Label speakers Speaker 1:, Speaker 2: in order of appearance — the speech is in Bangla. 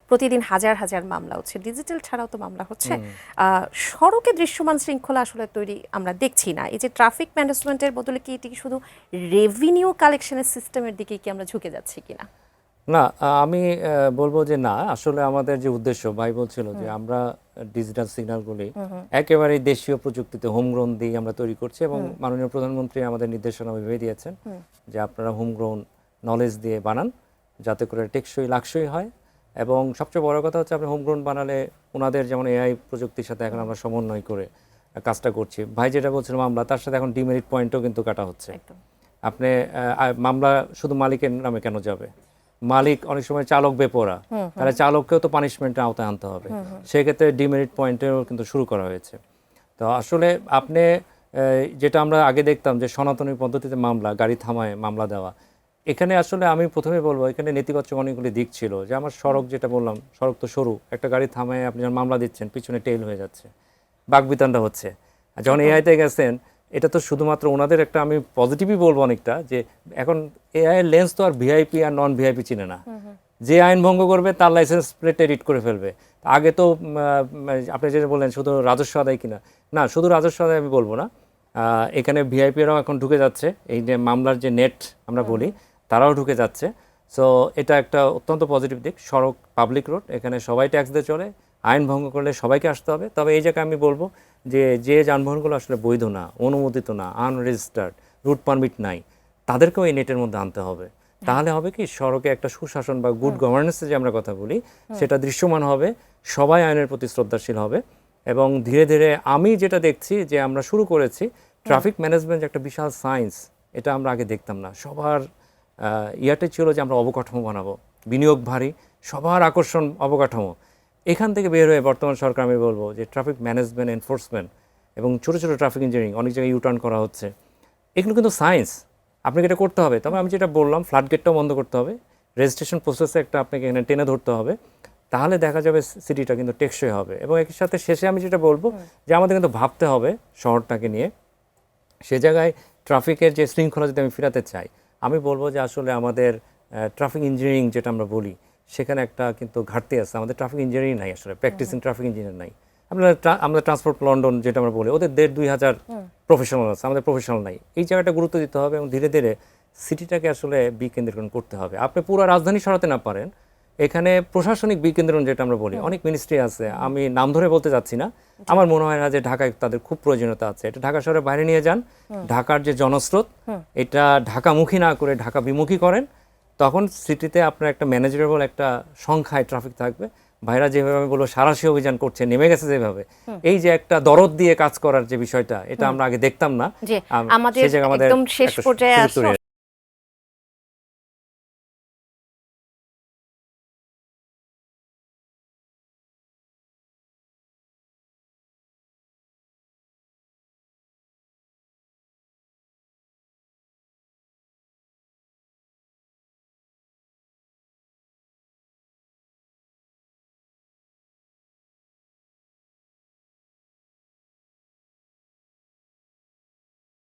Speaker 1: প্রতিদিন হাজার হাজার মামলা হচ্ছে, ডিজিটাল ছাড়াও তো মামলা হচ্ছে। সড়কে দৃশ্যমান শৃঙ্খলা আসলে তৈরি আমরা দেখছি না। এই যে ট্রাফিক ম্যানেজমেন্টের বদলে কি এটি শুধু রেভিনিউ কালেকশনের সিস্টেমের দিকে কি আমরা ঝুঁকে যাচ্ছি কিনা?
Speaker 2: না, আমি বলবো যে না, আসলে আমাদের যে উদ্দেশ্য, ভাই বলছিল যে আমরা ডিজিটাল সিগন্যালগুলি একেবারে দেশীয় প্রযুক্তিতে হোমগ্রোন দিয়ে আমরা তৈরি করছি, এবং মাননীয় প্রধানমন্ত্রী আমাদের নির্দেশনা ভেবে দিয়েছেন যে আপনারা হোমগ্রোন নলেজ দিয়ে বানান, যাতে করে টেকসই লাকসই হয়। এবং সবচেয়ে বড় কথা হচ্ছে, আপনি হোমগ্রোন বানালে ওনাদের যেমন এআই প্রযুক্তির সাথে এখন আমরা সমন্বয় করে কাজটা করছি। ভাই যেটা বলছিল মামলা, তার সাথে এখন ডিমেরিট পয়েন্টও কিন্তু কাটা হচ্ছে। আপনি মামলা শুধু মালিকের নামে কেন যাবে? মালিক অনেক সময় চালক বেপরা, তাহলে চালককেও তো পানিশমেন্টের আওতায় আনতে হবে। সেক্ষেত্রে ডিমেরিট পয়েন্টেও কিন্তু শুরু করা হয়েছে। তো আসলে আপনি যেটা আমরা আগে দেখতাম যে সনাতনী পদ্ধতিতে মামলা, গাড়ি থামায় মামলা দেওয়া, এখানে আসলে আমি প্রথমে বলবো এখানে নেতিবাচক অনেকগুলি দিক ছিল। যে আমার সড়ক, যেটা বললাম, সড়ক তো সরু, একটা গাড়ি থামায় আপনি যখন মামলা দিচ্ছেন পিছনে টেইল হয়ে যাচ্ছে, বাকবিতণ্ডা হচ্ছে। আর যখন এআইতে গেছেন, এটা তো শুধুমাত্র ওনাদের একটা, আমি পজিটিভই বলবো অনেকটা, যে এখন এআই এর লেন্স তো আর ভিআইপি আর নন ভিআইপি চিনে না। যে আইন ভঙ্গ করবে তার লাইসেন্স প্লেট এডিট করে ফেলবে। আগে তো আপনি যেটা বললেন শুধু রাজস্ব আদায় কিনা, না, শুধু রাজস্ব আদায় আমি বলবো না, এখানে ভিআইপিরাও এখন ঢুকে যাচ্ছে। এই যে মামলার যে নেট আমরা বলি, তারাও ঢুকে যাচ্ছে। সো এটা একটা অত্যন্ত পজিটিভ দিক। সড়ক পাবলিক রোড, এখানে সবাই ট্যাক্স দিয়ে চলে, আইন ভঙ্গ করলে সবাইকে আসতে হবে। তবে এই জায়গায় আমি বলবো যে যানবাহনগুলো আসলে বৈধ না, অনুমোদিত না, আনরেজিস্টার্ড, রুট পারমিট নাই, তাদেরকেও এই নেটের মধ্যে আনতে হবে। তাহলে হবে কি, সড়কে একটা সুশাসন বা গুড গভর্নেন্সের যে আমরা কথা বলি, সেটা দৃশ্যমান হবে, সবাই আইনের প্রতি শ্রদ্ধাশীল হবে। এবং ধীরে ধীরে আমি যেটা দেখছি যে আমরা শুরু করেছি ট্রাফিক ম্যানেজমেন্ট, একটা বিশাল সায়েন্স, এটা আমরা আগে দেখতাম না। সবার ইয়াতে ছিল যে আমরা অবকাঠামো বানাবো, বিনিয়োগ ভারী, সবার আকর্ষণ অবকাঠামো। এখান থেকে বের হয়ে বর্তমান সরকার, আমি বলবো যে ট্রাফিক ম্যানেজমেন্ট, এনফোর্সমেন্ট এবং ছোটো ছোটো ট্রাফিক ইঞ্জিনিয়ারিং, অনেক জায়গায় ইউটার্ন করা হচ্ছে, এগুলো কিন্তু সায়েন্স, আপনাকে এটা করতে হবে। তবে আমি যেটা বললাম, ফ্লাড গেটটাও বন্ধ করতে হবে, রেজিস্ট্রেশন প্রসেসে একটা আপনাকে এখানে টেনে ধরতে হবে, তাহলে দেখা যাবে সিটিটা কিন্তু টেকসই হবে। এবং এর সাথে শেষে আমি যেটা বলবো যে আমাদের কিন্তু ভাবতে হবে শহরটাকে নিয়ে। সে জায়গায় ট্রাফিকের যে শৃঙ্খলা যদি আমি ফেরাতে চাই, আমি বলবো যে আসলে আমাদের ট্রাফিক ইঞ্জিনিয়ারিং যেটা আমরা বলি, সেখানে একটা কিন্তু ঘাটতি আছে। আমাদের ট্রাফিক ইঞ্জিনিয়ারিং নাই, আসলে প্র্যাকটিসিং ট্রাফিক ইঞ্জিনিয়ার নাই। আমরা ট্রান্সপোর্ট লন্ডন যেটা আমরা বলি, ওদের 1,500-2,000 প্রফেশনাল আছে, আমাদের প্রফেশনাল নাই। এই জায়গাটা গুরুত্ব দিতে হবে এবং ধীরে ধীরে সিটিটাকে আসলে বিকেন্দ্রীকরণ করতে হবে। আপনি পুরো রাজধানী সরাতে না পারেন, এখানে প্রশাসনিক বিকেন্দ্রীকরণ যেটা আমরা বলি, অনেক মিনিস্ট্রি আছে, আমি নাম ধরে বলতে যাচ্ছি না। আমার মনে হয় না যে ঢাকায় তাদের খুব প্রয়োজনীয়তা আছে। এটা ঢাকা শহরের বাইরে নিয়ে যান, ঢাকার যে জনস্রোত, এটা ঢাকামুখী না করে ঢাকা বিমুখী করেন, তখন সিটিতে আপনার একটা ম্যানেজেবল একটা সংখ্যায় ট্রাফিক থাকবে। ভাইরা যেভাবে আমি বলবো সাঁড়াশি অভিযান করছে, নেমে গেছে যেভাবে, এই যে একটা দরদ দিয়ে কাজ করার যে বিষয়টা, এটা আমরা আগে দেখতাম না।
Speaker 1: আমাদের একদম শেষ পর্যায়ে